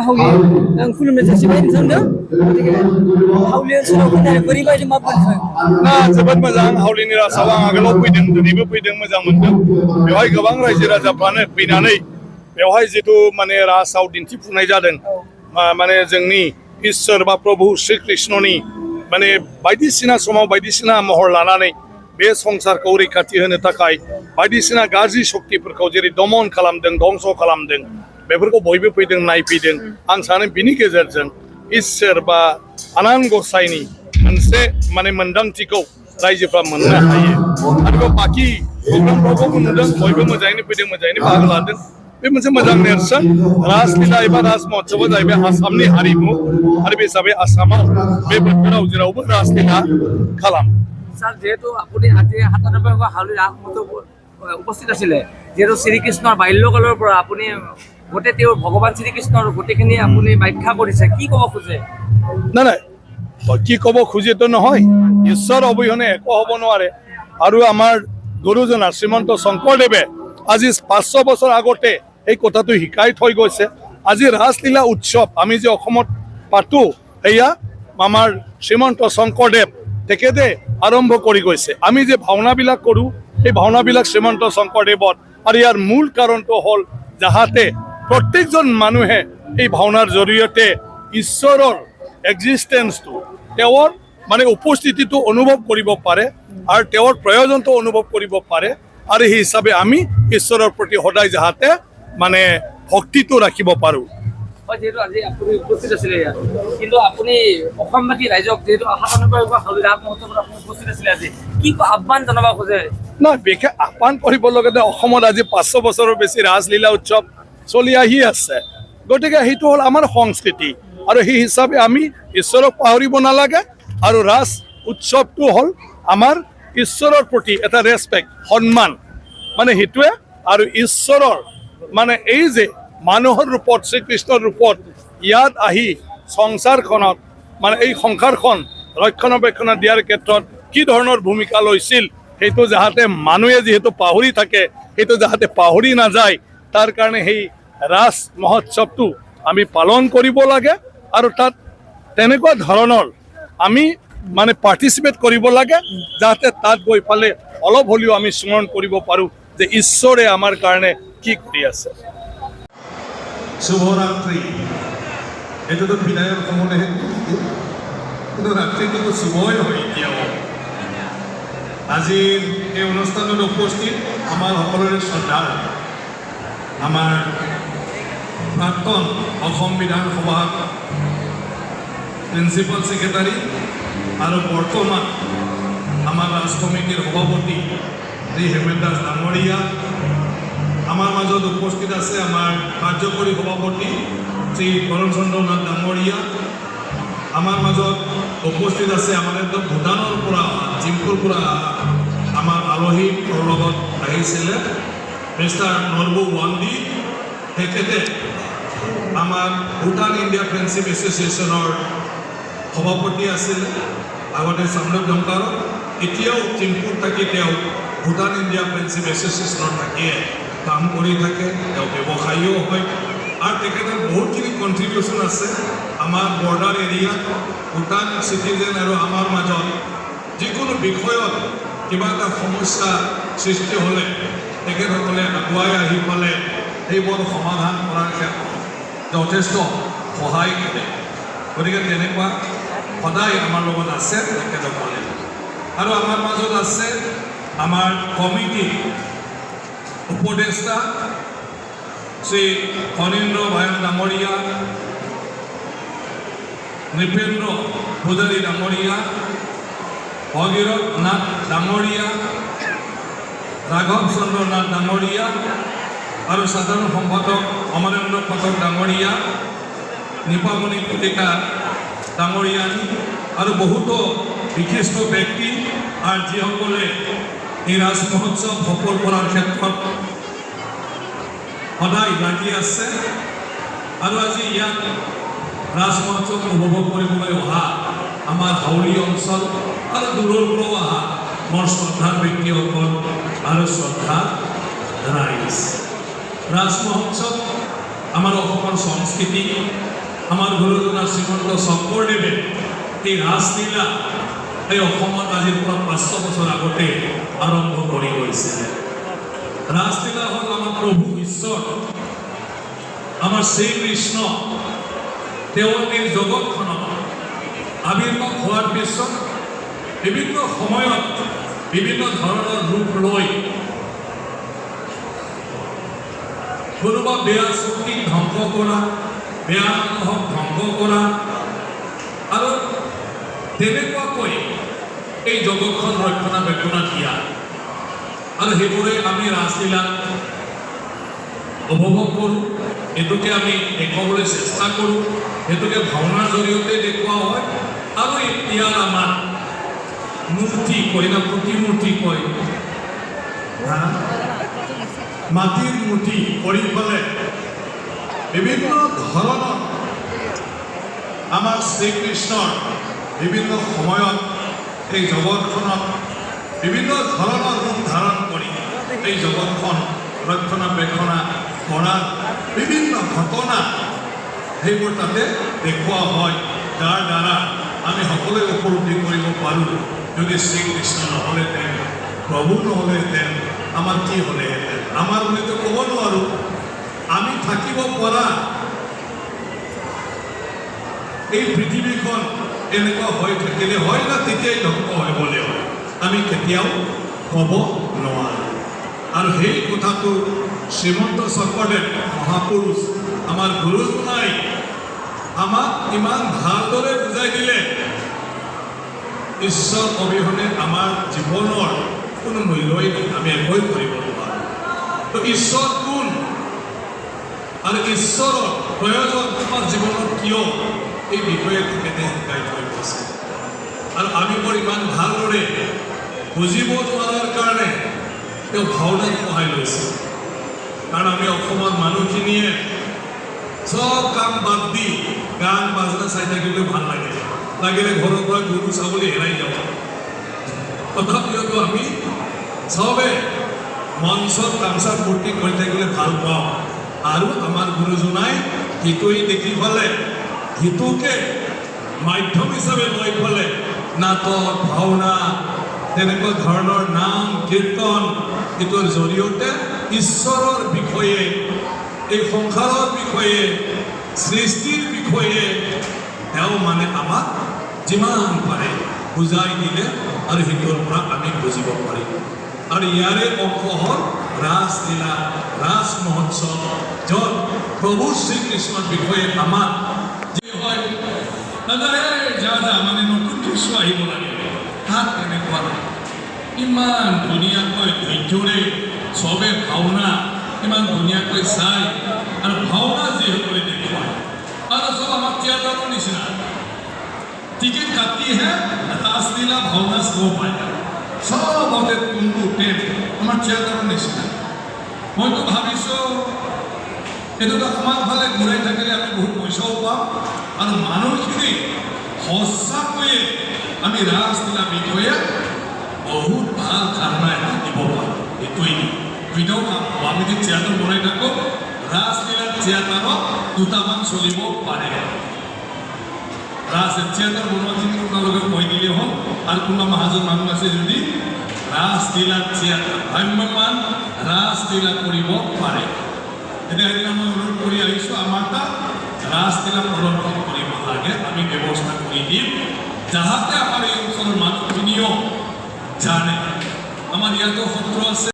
हावलि आं खुलुमनो जासिबाय नोंथांनो हावलि ओनसोलाव फैनानै बोरैबायदि मा मोनखो जोबोद मोजां हावलिनि रासाव आं आगोलाव फैदों दिनैबो फैदों मोजां मोनदों बेवहाय गोबां रायजो राजाफ्रानो फैनानै बेवहाय जिथु माने रासाव दिन्थिफुंनाय जादों माने जोंनि इसोर बा प्रभु श्री कृष्णनि माने बायदिसिना समाव बायदिसिना महर लानानै बे संसारखौ रैखाथि होनो थाखाय बायदिसिना गाज्रि शक्तिफोरखौ जेरै दमन खालामदों धंस खालामदों बेफोरखौ बयबो फैदों नायफैदों आं सानो बिनि गेजेरजों इसोर बा आनान गसाइनि मोनसे माने मोन्दांथिखौ रायजोफ्रा मोननो हायो आरो बाखि प्रग्रामफ्रावबो नुदों बयबो मोजाङैनो फैदों मोजाङैनो बाहागो लादों बे मोनसे मोजां नेरसोन रासलीला एबा राज महोत्सबआ जाहैबाय आसामनि हारिमु आरो बे हिसाबै आसामाव बे बोथोराव जेरावबो रासलीला खालाम স্যার যেহেতু আপুনি আজি ৯৭ হাউলি ৰাস মহোৎসৱ উপস্থিত আছিলে যেহেতু শ্ৰীকৃষ্ণৰ বাল্যকালৰ পৰা আপুনি গোটেই তেওঁৰ ভগৱান শ্ৰীকৃষ্ণৰ গোটেইখিনি আপুনি ব্যাখ্যা কৰিছে কি ক'ব খোজে নাই নাই কি ক'ব খুজিতো নহয় ঈশ্বৰ অবিহনে একো হ'ব নোৱাৰে আৰু আমাৰ গুৰুজনা শ্ৰীমন্ত শংকৰদেৱে আজি ৫০০ বছৰ আগতে এই কথাটো শিকাই থৈ গৈছে আজি ৰাসলীলা উৎসৱ আমি যে অসমত পাতো এয়া আমাৰ শ্ৰীমন্ত শংকৰদেৱ তেখেতে আৰম্ভ কৰি গৈছে আমি যে ভাওনাবিলাক কৰোঁ এই ভাওনাবিলাক শ্ৰীমন্ত শংকৰদেৱৰ আৰু ইয়াৰ মূল কাৰণটো হ'ল যাহাতে প্ৰত্যেকজন মানুহে এই ভাওনাৰ জৰিয়তে ঈশ্বৰৰ এক্সিষ্টেন্সটো তেওঁৰ মানে উপস্থিতিটো অনুভৱ কৰিব পাৰে আৰু তেওঁৰ প্ৰয়োজনটো অনুভৱ কৰিব পাৰে আৰু সেই হিচাপে আমি ঈশ্বৰৰ প্ৰতি সদায় যাহাতে মানে ভক্তিটো ৰাখিব পাৰোঁ যেহেতু আজি আপুনি উপস্থিত আছিলে ইয়াত কিন্তু আপুনি অসমবাসী ৰাইজক যেহেতু ৯৭ হাউলি ৰাস মহোৎসৱত আপুনি উপস্থিত আছিলে আজি কি আহ্বান জনাব খোজে নাই বিশেষ আহ্বান কৰিব লগতে অসমত আজি ৫০০ বছৰৰ বেছি ৰাসলীলা উৎসৱ চলি আহি আছে গতিকে সেইটো হ'ল আমাৰ সংস্কৃতি আৰু সেই হিচাপে আমি ঈশ্বৰক পাহৰিব নালাগে আৰু ৰাস উৎসৱটো হ'ল আমাৰ ঈশ্বৰৰ প্ৰতি এটা ৰেচপেক্ট সন্মান মানে সেইটোৱে আৰু ঈশ্বৰৰ মানে এই যে মানুহৰ ৰূপত শ্ৰীকৃষ্ণৰ ৰূপত ইয়াত আহি সংসাৰখনত মানে এই সংসাৰখন ৰক্ষণাবেক্ষণ দিয়াৰ ক্ষেত্ৰত কি ধৰণৰ ভূমিকা লৈছিল সেইটো যাহাতে মানুহে যিহেতু পাহৰি থাকে সেইটো যাহাতে পাহৰি নাযায় তাৰ কাৰণে সেই ৰাস মহোৎসৱটো আমি পালন কৰিব লাগে আৰু তাত তেনেকুৱা ধৰণৰ আমি মানে পাৰ্টিচিপেট কৰিব লাগে যাতে তাত গৈ পালে অলপ হ'লেও আমি স্মৰণ কৰিব পাৰোঁ যে ঈশ্বৰে আমাৰ কাৰণে কি কৰি আছে শুভৰাত্ৰি এটা তো বিদায়েৰ সময় কিন্তু ৰাত্ৰিটো শুভই হয় এতিয়াও আজিৰ এই অনুষ্ঠানত উপস্থিত আমাৰ সকলোৰে শ্ৰদ্ধা আমাৰ প্ৰাক্তন অসম বিধানসভাৰ প্ৰিন্সিপাল ছেক্ৰেটাৰী আৰু বৰ্তমান আমাৰ ৰাজ কমিটিৰ সভাপতি শ্ৰী হেমেন দাস ডাঙৰীয়া আমাৰ মাজত উপস্থিত আছে আমাৰ কাৰ্যকৰী সভাপতি শ্ৰী কৰণ চন্দ্ৰ নাথ ডাঙৰীয়া আমাৰ মাজত উপস্থিত আছে আমাৰ একদম ভূটানৰ পৰা জিমপুৰ পৰা আমাৰ আলহী লগত আহিছিলে মিস্টাৰ নৰবু ওৱান্দি তেখেতে আমাৰ ভূটান ইণ্ডিয়া ফ্ৰেণ্ডশ্বিপ এছ'চিয়েশ্যনৰ সভাপতি আছিলে আগতে চামদেৱ জংকাৰ এতিয়াও জিমপুৰ থাকি তেওঁ ভূটান ইণ্ডিয়া ফ্ৰেণ্ডশ্বিপ এছ'চিয়েশ্যনৰ থাকিয়ে কাম কৰি থাকে তেওঁ ব্যৱসায়ীও হয় আৰু তেখেতৰ বহুতখিনি কণ্ট্ৰিবিউশ্যন আছে আমাৰ বৰ্ডাৰ এৰিয়াত ভূটান চিটিজেন আৰু আমাৰ মাজত যিকোনো বিষয়ত কিবা এটা সমস্যা সৃষ্টি হ'লে তেখেতসকলে আগুৱাই আহি পেলাই সেইবোৰ সমাধান কৰাৰ ক্ষেত্ৰত যথেষ্ট সহায় কৰে গতিকে তেনেকুৱা সদায় আমাৰ লগত আছে তেখেতসকলে আৰু আমাৰ মাজত আছে আমাৰ কমিটি উপদেষ্টা শ্ৰী ফণীন্দ্ৰ ভায়ন ডাঙৰীয়া নৃপেন্দ্ৰ পূজাৰী ডাঙৰীয়া ভগীৰথ নাথ ডাঙৰীয়া ৰাঘৱ চন্দ্ৰ নাথ ডাঙৰীয়া আৰু সাধাৰণ সম্পাদক অমৰেন্দ্ৰ পাঠক ডাঙৰীয়া নিপামণি কলিতা ডাঙৰীয়ানী আৰু বহুতো বিশিষ্ট ব্যক্তি আৰু যিসকলে এই ৰাজ মহোৎসৱ সফল কৰাৰ ক্ষেত্ৰত সদায় লাগি আছে আৰু আজি ইয়াত ৰাজ মহোৎসৱ উপভোগ কৰিবলৈ অহা আমাৰ হাউলি অঞ্চল আৰু দূৰৰ পৰাও অহা মোৰ শ্ৰদ্ধাৰ ব্যক্তিসকল আৰু শ্ৰদ্ধা ৰাইজ ৰাজ মহোৎসৱ আমাৰ অসমৰ সংস্কৃতি আমাৰ গুৰুজনা শ্ৰীমন্ত শংকৰদেৱে এই ৰাসলীলা এই অসমত আজিৰ পৰা 500 বছৰ আগতে আৰম্ভ কৰি গৈছিলে। ৰাসলীলা হ'ল আমাৰ প্ৰভু ঈশ্বৰ, আমাৰ শ্ৰীকৃষ্ণ। তেওঁ এই জগতখনত আবিৰ্ভাৱ হোৱাৰ পিছত বিভিন্ন সময়ত বিভিন্ন ধৰণৰ ৰূপ লৈ কোনোবা বেয়া শক্তিক ধ্বংস কৰা, বেয়া মানুহক ধ্বংস কৰা, আৰু তেনেকুৱাকৈ এই জগতখন ৰক্ষণাবেক্ষণ দিয়া। আৰু সেইবোৰে আমি ৰাসলীলা উপভোগ কৰোঁ, এইটোকে আমি দেখুৱাবলৈ চেষ্টা কৰোঁ, সেইটোকে ভাওনাৰ জৰিয়তে দেখুওৱা হয়। আৰু ইয়াৰ আমাৰ মূৰ্তি কয় না, প্ৰতিমূৰ্তি কয়, মাটিৰ মূৰ্তি কৰি পেলাই বিভিন্ন ধৰণৰ আমাৰ শ্ৰীকৃষ্ণৰ বিভিন্ন সময়ত এই জগতখনত বিভিন্ন ধৰণৰ ৰূপ ধাৰণ কৰি এই জগতখন ৰক্ষণাবেক্ষণ কৰাৰ বিভিন্ন ঘটনা সেইবোৰ তাতে দেখুওৱা হয়, যাৰ দ্বাৰা আমি সকলোৱে উপলব্ধি কৰিব পাৰোঁ যদি শ্ৰীকৃষ্ণ নহ'লেহেঁতেন, প্ৰভু নহ'লেহেঁতেন, আমাৰ কি হ'লেহেঁতেন। আমাৰ বুলিতো ক'ব নোৱাৰোঁ, আমি থাকিব পৰা এই পৃথিৱীখন এনেকুৱা হৈ থাকিলে হয় না তেতিয়াই ধ্বংস হৈ গ'লে হয়, আমি কেতিয়াও ক'ব নোৱাৰোঁ। আৰু সেই কথাটো শ্ৰীমন্ত শংকৰদেৱ মহাপুৰুষ আমাৰ গুৰুজনাই আমাক ইমান ভালদৰে বুজাই দিলে, ঈশ্বৰ অবিহনে আমাৰ জীৱনৰ কোনো মূল্যই নাই, আমি একোৱে কৰিব নোৱাৰোঁ। তো ঈশ্বৰ কোন আৰু ঈশ্বৰৰ প্ৰয়োজন তোমাৰ জীৱনত কিয়, এই বিষয়ে তেখেতে শিকাই থৈ গৈছে। আৰু আমি বৰ ইমান ভালদৰে বুজিব নোৱাৰাৰ কাৰণে তেওঁ ভাওনাত সহায় লৈছে। কাৰণ আমি অসমৰ মানুহখিনিয়ে চব কাম বাদ দি গান বাজনা চাই থাকিলেও ভাল লাগে, লাগিলে ঘৰৰ পৰা গৰু ছাগলী হেৰাই যাব, তথাপিও আমি চবে মঞ্চত তামচা ফূৰ্তি কৰি থাকিলে ভাল পাওঁ। আৰু আমাৰ গুৰুজনাই সিটোৱে দেখি পেলাই সিটোকে মাধ্যম হিচাপে লৈ পেলাই নাটক, ভাওনা, তেনেকুৱা ধৰণৰ নাম কীৰ্তন, এইটোৰ জৰিয়তে ঈশ্বৰৰ বিষয়ে, এই সংসাৰৰ বিষয়ে, সৃষ্টিৰ বিষয়ে তেওঁ মানে আমাক যিমান পাৰে বুজাই দিলে আৰু সেইটোৰ পৰা আমি বুজিব পাৰিম। আৰু ইয়াৰে অংশ হ'ল ৰাসলীলা, ৰাস মহোৎসৱ, য'ত প্ৰভু শ্ৰীকৃষ্ণৰ বিষয়ে আমাক যি হয় মানে নতুন দৃশ্য আহিব লাগে, তাত তেনেকুৱা নাই। ইমান ধুনীয়াকৈ ধৈৰ্যৰে চবে ভাওনা ইমান ধুনীয়াকৈ চাই, আৰু ভাওনা যিসকলে দেখুৱায় আৰু চব আমাৰ থিয়েটাৰৰ নিচিনা টিকেট কাটিহে ৰাসলীলা ভাওনা চাব পাৰে, চবতে কোনটো টেপ আমাৰ থিয়েটাৰৰ নিচিনা। মইতো ভাবিছোঁ এইটোতো আমাৰ ফালে ঘূৰাই থাকিলে আমি বহুত পইচাও পাম, আৰু মানুহখিনি সঁচাকৈয়ে আমি ৰাসলীলা বিষয়ে বহুত ভাল ধাৰণা এটা দিব পাৰোঁ। এইটোৱেই দুইটাও কাম হ'ব, আমি যদি থিয়েটাৰ বনাই থাকোঁ, ৰাসলীলা থিয়েটাৰত দুটামান চলিব পাৰে। ৰাস থিয়েটাৰ বনোৱাখিনি আপোনালোকে কৈ দিলে হ'ল, আৰু কোনোবা মহাজন মানুহ আছে যদি ৰাসলীলা থিয়েটাৰ ভ্ৰাম্যমান ৰাসলীলা কৰিব পাৰে, এতিয়া এদিন মই অনুৰোধ কৰি আহিছোঁ আমাৰ তাত ৰাসলীলা প্ৰদৰ্শন কৰিব লাগে, আমি ব্যৱস্থা কৰি দিম, যাহাতে আমাৰ এই অঞ্চলৰ মানুহখিনিও জানে। আমাৰ ইয়াতো সত্ৰ আছে।